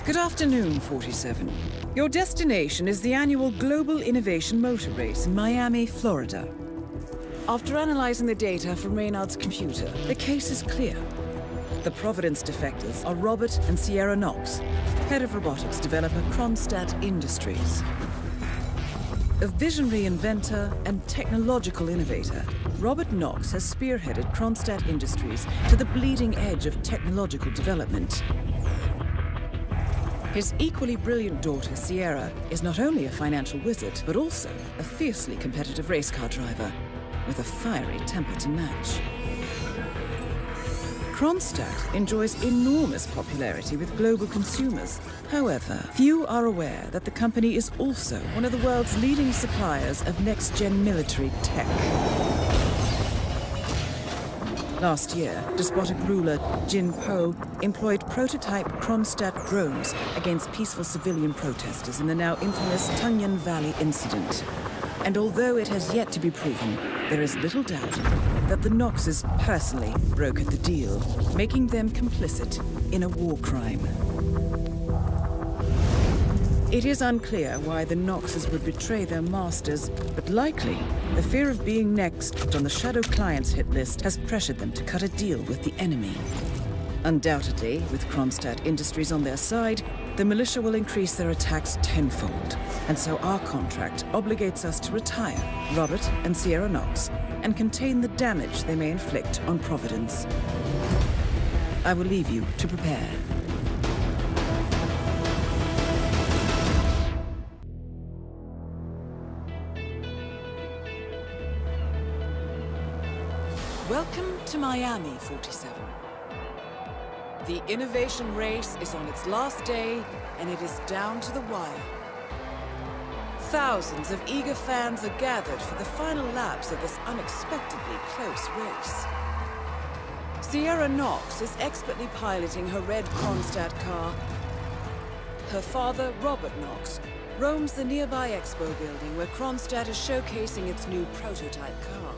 Good afternoon, 47. Your destination is the annual Global Innovation Motor Race in Miami, Florida. After analyzing the data from Reynard's computer, the case is clear. The Providence defectors are Robert and Sierra Knox, head of robotics developer Kronstadt Industries. A visionary inventor and technological innovator, Robert Knox has spearheaded Kronstadt Industries to the bleeding edge of technological development. His equally brilliant daughter, Sierra, is not only a financial wizard, but also a fiercely competitive race car driver, with a fiery temper to match. Kronstadt enjoys enormous popularity with global consumers. However, few are aware that the company is also one of the world's leading suppliers of next-gen military tech. Last year, despotic ruler Jin Po employed prototype Kronstadt drones against peaceful civilian protesters in the now infamous Tungan Valley incident. And although it has yet to be proven, there is little doubt that the Knoxes personally brokered the deal, making them complicit in a war crime. It is unclear why the Knoxes would betray their masters, but likely the fear of being next on the Shadow Clients hit list has pressured them to cut a deal with the enemy. Undoubtedly, with Kronstadt Industries on their side, the militia will increase their attacks tenfold, and so our contract obligates us to retire Robert and Sierra Knox and contain the damage they may inflict on Providence. I will leave you to prepare. Welcome to Miami, 47. The innovation race is on its last day, and it is down to the wire. Thousands of eager fans are gathered for the final laps of this unexpectedly close race. Sierra Knox is expertly piloting her red Kronstadt car. Her father, Robert Knox, roams the nearby expo building where Kronstadt is showcasing its new prototype car.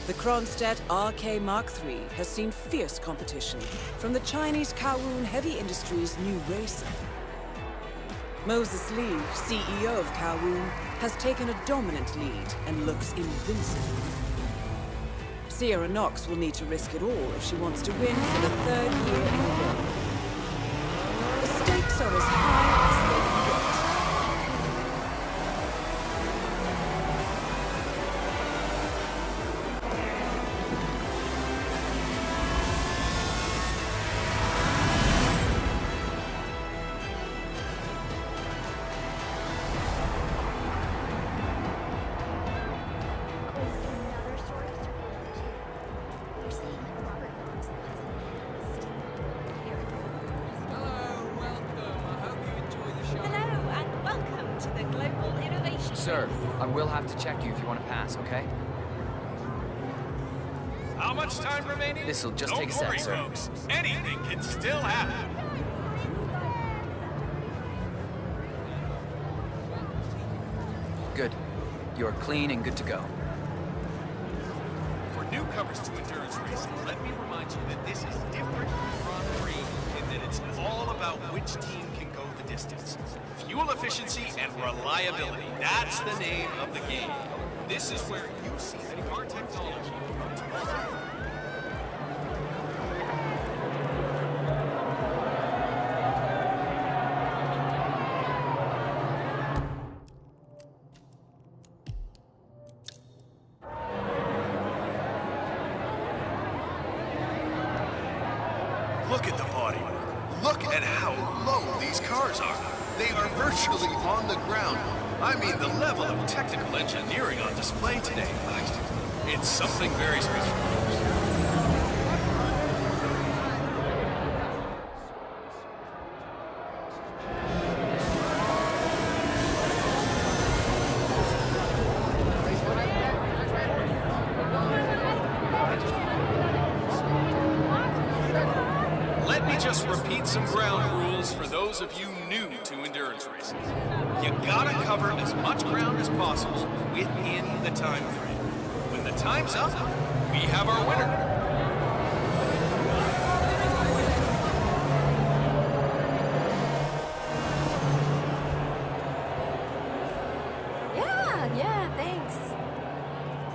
The Kronstadt RK Mark III has seen fierce competition from the Chinese Kowloon Heavy Industries' new racer. Moses Lee, CEO of Kowloon, has taken a dominant lead and looks invincible. Sierra Knox will need to risk it all if she wants to win for the third year in a row. The stakes are as high as they can get. Sir, I will have to check you if you want to pass, okay? How much time remaining? This'll just take a sec, sir. Folks. Anything can still happen. Good. You're clean and good to go. For newcomers to endurance racing, let me remind you that this is different from Grand Prix in that it's all about which team can go the distance. Fuel efficiency and reliability, that's the name of the game. This is where you see that car technology come together. Look at the bodywork. Look at how low these cars are. They are virtually on the ground. I mean, the level of technical engineering on display today. It's something very special. Let me just repeat some ground rules for those of you new to endurance racing. You gotta cover as much ground as possible within the time frame. When the time's up, we have our winner. Thanks.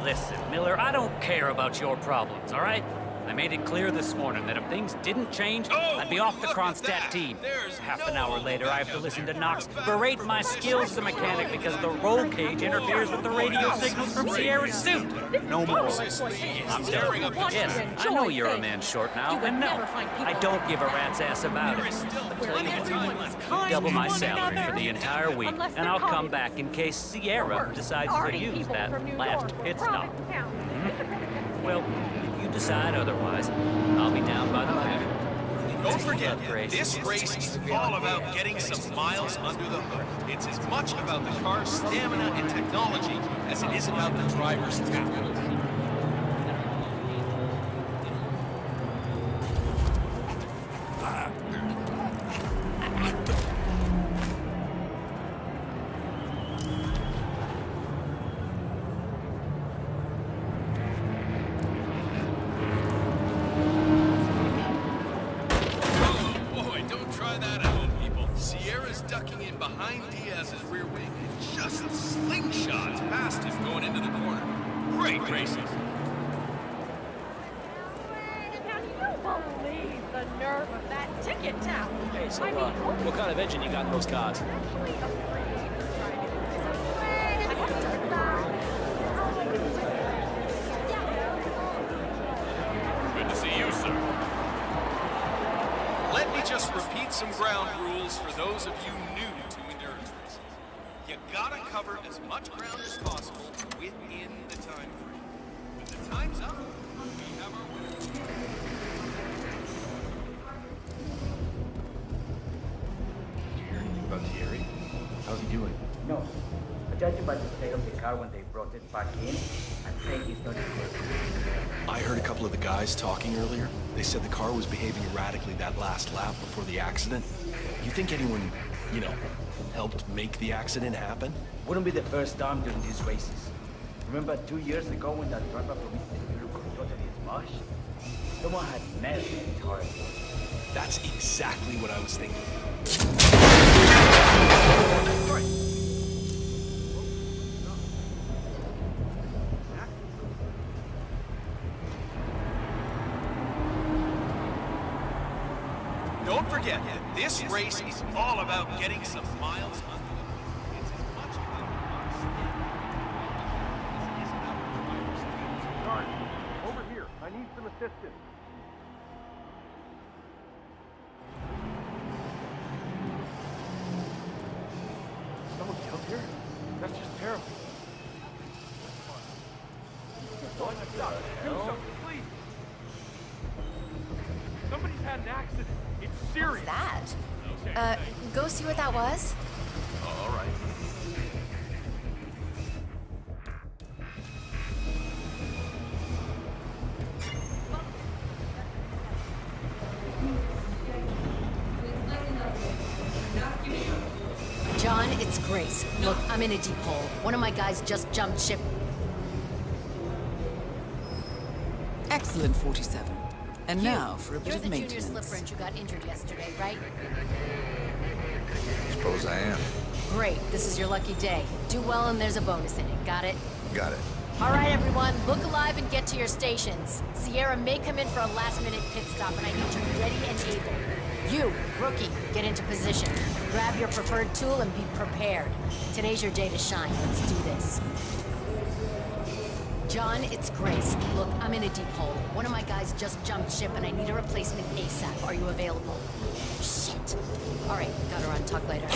Listen, Miller, I don't care about your problems, all right? I made it clear this morning that if things didn't change, I'd be off the Kronstadt team. Half an hour later, I have to listen to Knox berate my skills as a mechanic because the roll cage interferes with the radio signals from Sierra's suit. No more. I'm done. Yes, I know you're a man short now, and no, I don't give a rat's ass about it. But tell you what, double my salary for the entire week, and I'll come back in case Sierra decides to use that last pit stop. Well, if you decide otherwise, I'll be down by the path. Don't forget, this race is all about getting some miles under the hood. It's as much about the car's stamina and technology as it is about the driver's talent. What kind of engine you got in those cars? Good to see you, sir. Let me just repeat some ground rules for those of you new to endurance racing. You gotta cover as much ground as possible within the time frame. When the time's up, we have our winner. About Thierry? How's he doing? No. Judging by the state of the car when they brought it back in, I'd say he's not good. I heard a couple of the guys talking earlier. They said the car was behaving erratically that last lap before the accident. You think anyone, helped make the accident happen? Wouldn't be the first time during these races. Remember 2 years ago when that driver from Eastern Europe got totally smashed? Someone had nailed it hard. That's exactly what I was thinking. Don't forget, this race is all about getting some miles under the hood. It's as much about us. Over here. I need some assistance. Someone killed here? That's just terrible. Stop. Do something, please. Somebody's had an accident. It's serious. What's that? Go see what that was. All right. John, it's Grace. Look, I'm in a deep hole. One of my guys just jumped ship. Excellent, 47. And now for a bit You're of the junior maintenance. slip wrench who got injured yesterday, right? Suppose I am. Great, this is your lucky day. Do well and there's a bonus in it, got it? Got it. All right, everyone, look alive and get to your stations. Sierra may come in for a last-minute pit stop, and I need you ready and able. You, rookie, get into position. Grab your preferred tool and be prepared. Today's your day to shine. Let's do this. John, it's Grace. Look, I'm in a deep hole. One of my guys just jumped ship, and I need a replacement ASAP. Are you available? Shit. All right, got her on. Talk later.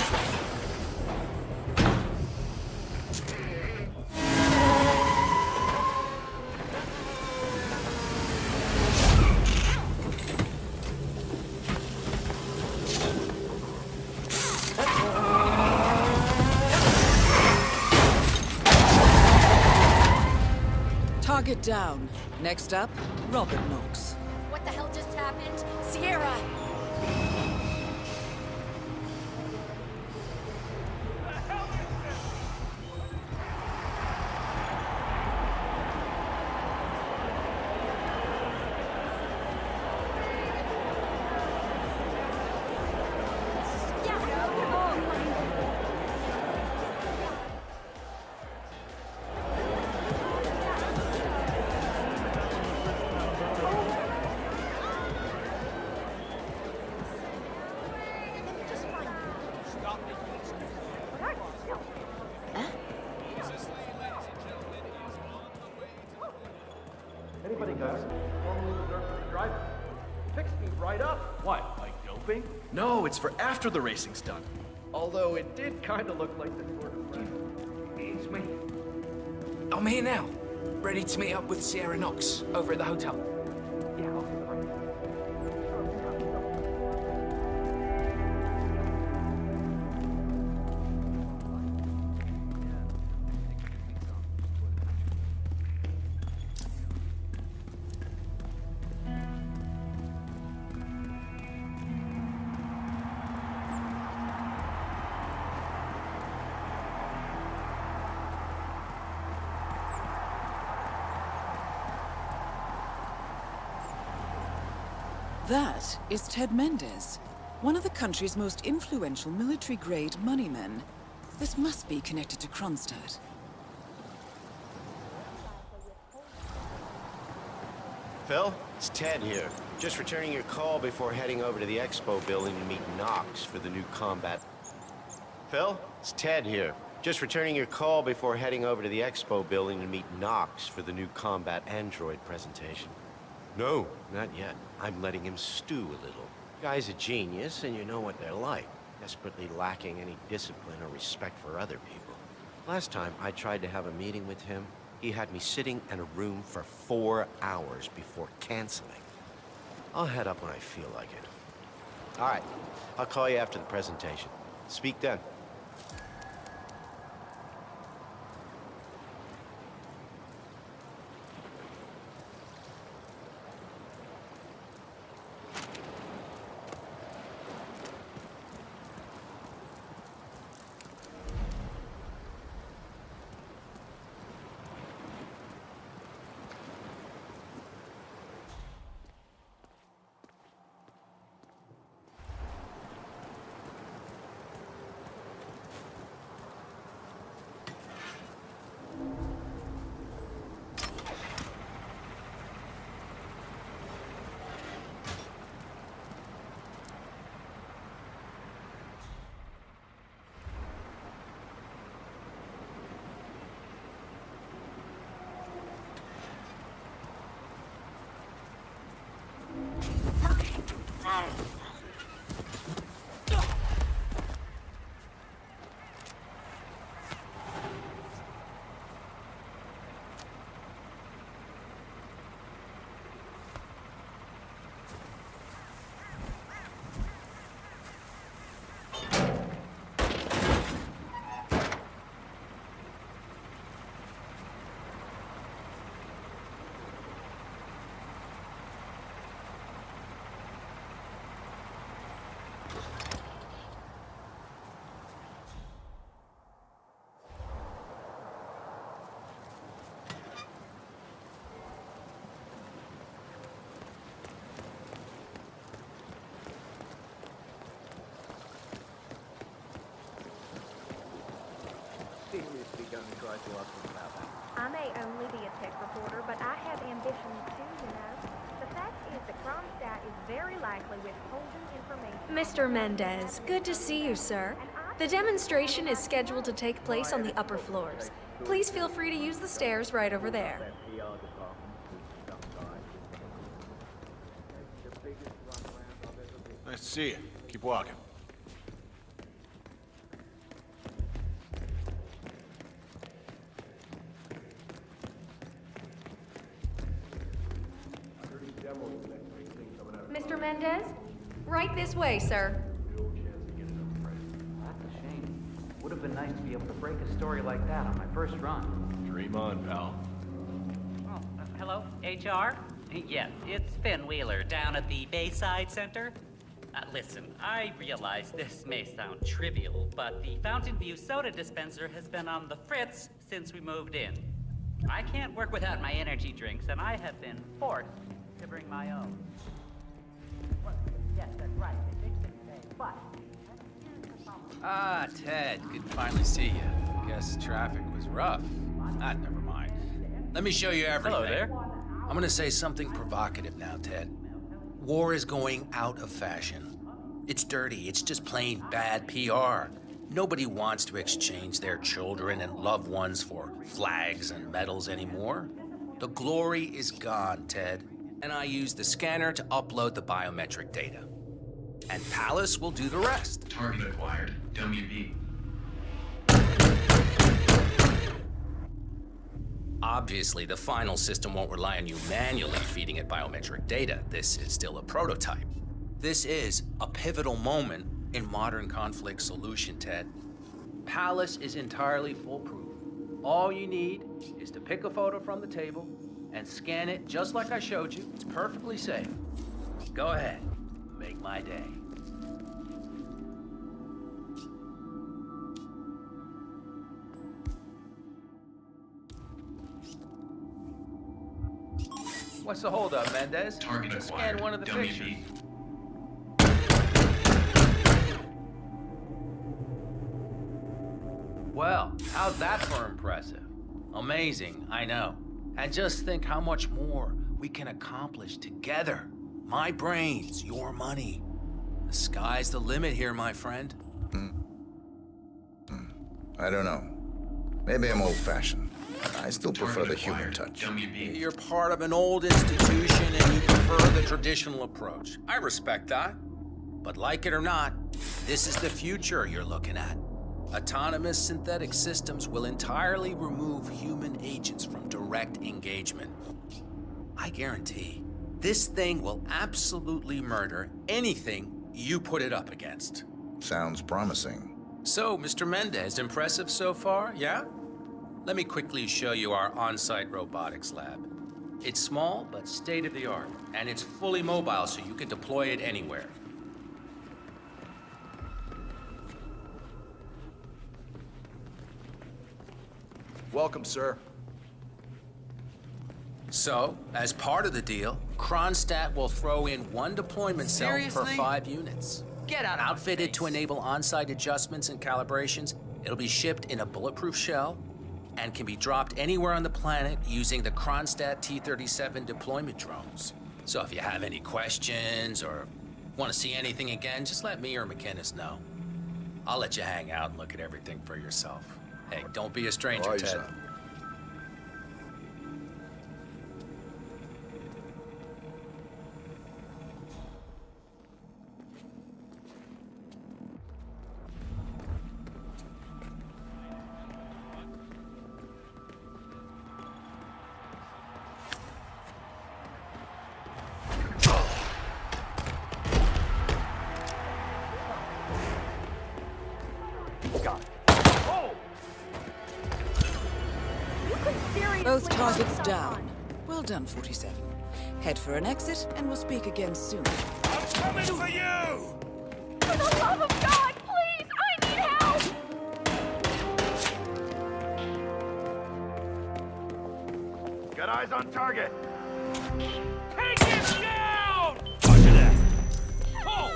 Target down. Next up, Robert Knox. What the hell just happened? Sierra! No, it's for after the racing's done. Although it did kind of look like the Tour de France. It's me. I'm here now, ready to meet up with Sierra Knox over at the hotel. Yeah, I'll be right. That is Ted Mendez, one of the country's most influential military-grade moneymen. This must be connected to Kronstadt. Phil, it's Ted here. Just returning your call before heading over to the expo building to meet Knox for the new combat. Phil, it's Ted here. Just returning your call before heading over to the expo building to meet Knox for the new combat android presentation. No, not yet. I'm letting him stew a little. Guy's a genius, and you know what they're like. Desperately lacking any discipline or respect for other people. Last time I tried to have a meeting with him, he had me sitting in a room for 4 hours before canceling. I'll head up when I feel like it. All right, I'll call you after the presentation. Speak then. I may only be a tech reporter, but I have ambitions too, you know. The fact is that Kronstadt is very likely withholding information. Mr. Mendez, good to see you, sir. The demonstration is scheduled to take place on the upper floors. Please feel free to use the stairs right over there. Nice to see you. Keep walking. Mr. Mendez? Right this way, sir. That's a shame. Would have been nice to be able to break a story like that on my first run. Dream on, pal. Oh, hello, HR? Yes, it's Finn Wheeler down at the Bayside Center. Listen, I realize this may sound trivial, but the Fountain View soda dispenser has been on the fritz since we moved in. I can't work without my energy drinks, and I have been forced to bring my own. Yes, that's right. They fixed it today, but Ah, Ted, good to finally see you. Guess traffic was rough. Never mind. Let me show you everything. Hello there. I'm gonna say something provocative now, Ted. War is going out of fashion. It's dirty, it's just plain bad PR. Nobody wants to exchange their children and loved ones for flags and medals anymore. The glory is gone, Ted, and I use the scanner to upload the biometric data. and Palace will do the rest. Target acquired. WB. Obviously, the final system won't rely on you manually feeding it biometric data. This is still a prototype. This is a pivotal moment in modern conflict solution, Ted. Palace is entirely foolproof. All you need is to pick a photo from the table and scan it just like I showed you. It's perfectly safe. Go ahead, make my day. What's the holdup, Mendez? Target acquired. Scan one of the WB. pictures. Well, how's that for impressive? Amazing, I know. And just think how much more we can accomplish together. My brains, your money. The sky's the limit here, my friend. I don't know. Maybe I'm old-fashioned. I still prefer the human touch. You're part of an old institution and you prefer the traditional approach. I respect that. But like it or not, this is the future you're looking at. Autonomous synthetic systems will entirely remove human agents from direct engagement. I guarantee this thing will absolutely murder anything you put it up against. Sounds promising. So, Mr. Mendez, impressive so far, yeah? Let me quickly show you our on-site robotics lab. It's small, but state-of-the-art, and it's fully mobile, so you can deploy it anywhere. Welcome, sir. So, as part of the deal, Kronstadt will throw in one deployment cell per Seriously? 5 units. Get out of my Outfitted face. to enable on-site adjustments and calibrations, it'll be shipped in a bulletproof shell and can be dropped anywhere on the planet using the Kronstadt T-37 deployment drones. So if you have any questions or want to see anything again, just let me or McInnes know. I'll let you hang out and look at everything for yourself. Hey, don't be a stranger, Ted. RYZEN. Both targets down. Well done, 47. Head for an exit, and we'll speak again soon. I'm coming for you! For the love of God, please! I need help! Got eyes on target. Take him down! Roger that. Hold!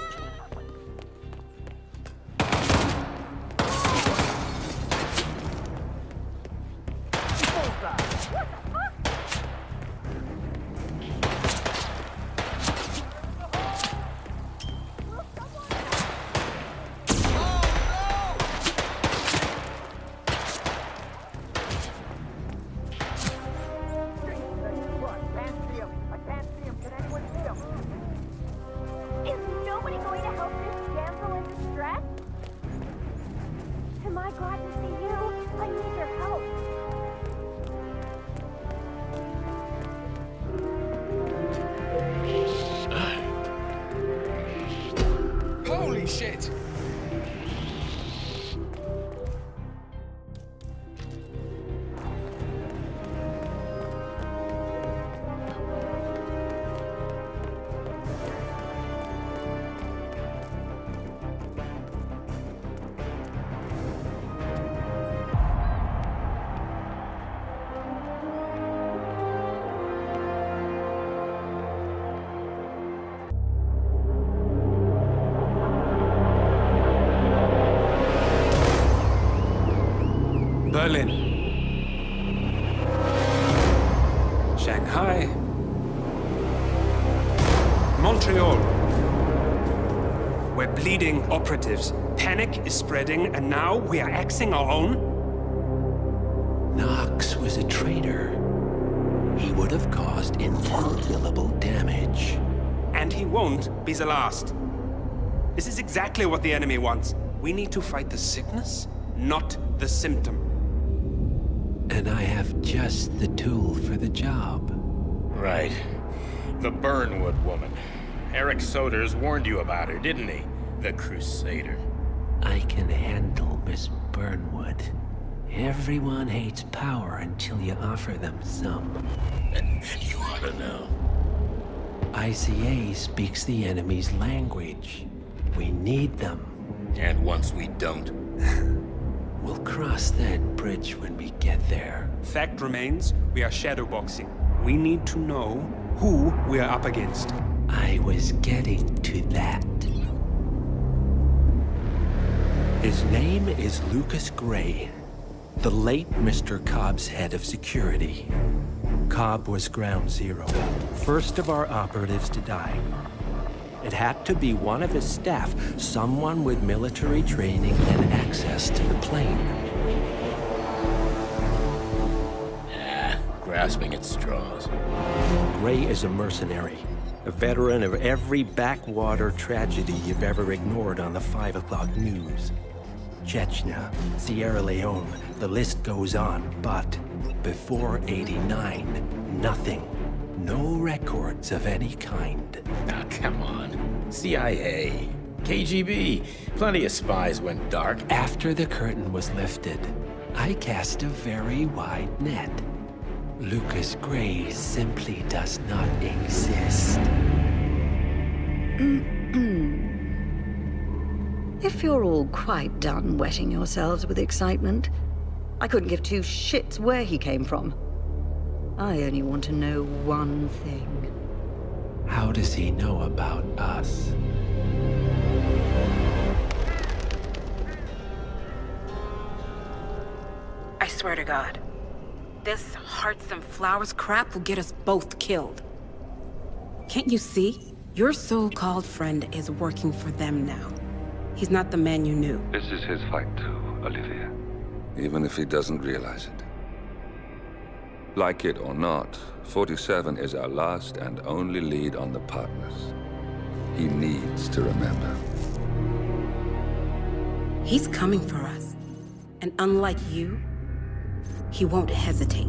Is nobody going to help this damsel in distress? Am I glad to see you? I need your help. Holy shit! Berlin, Shanghai, Montreal. We're bleeding operatives. Panic is spreading, and now we are axing our own? Knox was a traitor. He would have caused incalculable damage. And he won't be the last. This is exactly what the enemy wants. We need to fight the sickness, not the symptom. And I have just the tool for the job. Right. The Burnwood woman. Eric Soders warned you about her, didn't he? The Crusader. I can handle Miss Burnwood. Everyone hates power until you offer them some. You ought to know. ICA speaks the enemy's language. We need them. And once we don't? We'll cross that bridge when we get there. Fact remains, we are shadowboxing. We need to know who we are up against. I was getting to that. His name is Lucas Gray, the late Mr. Cobb's head of security. Cobb was ground zero, first of our operatives to die. It had to be one of his staff, someone with military training and access to the plane. Grasping at straws. Gray is a mercenary, a veteran of every backwater tragedy you've ever ignored on the 5 o'clock news. Chechnya, Sierra Leone, the list goes on, but before '89, nothing. No records of any kind. Ah, come on. CIA, KGB, plenty of spies went dark. After the curtain was lifted, I cast a very wide net. Lucas Gray simply does not exist. If you're all quite done wetting yourselves with excitement, I couldn't give two shits where he came from. I only want to know one thing. How does he know about us? I swear to God, this hearts and flowers crap will get us both killed. Can't you see? Your so-called friend is working for them now. He's not the man you knew. This is his fight too, Olivia. Even if he doesn't realize it. Like it or not, 47 is our last and only lead on the partners. He needs to remember. He's coming for us. And unlike you, he won't hesitate.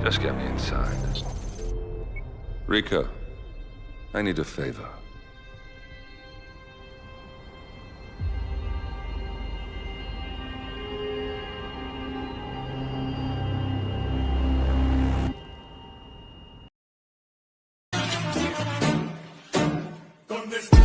Just get me inside. Rico, I need a favor. ¿Dónde está?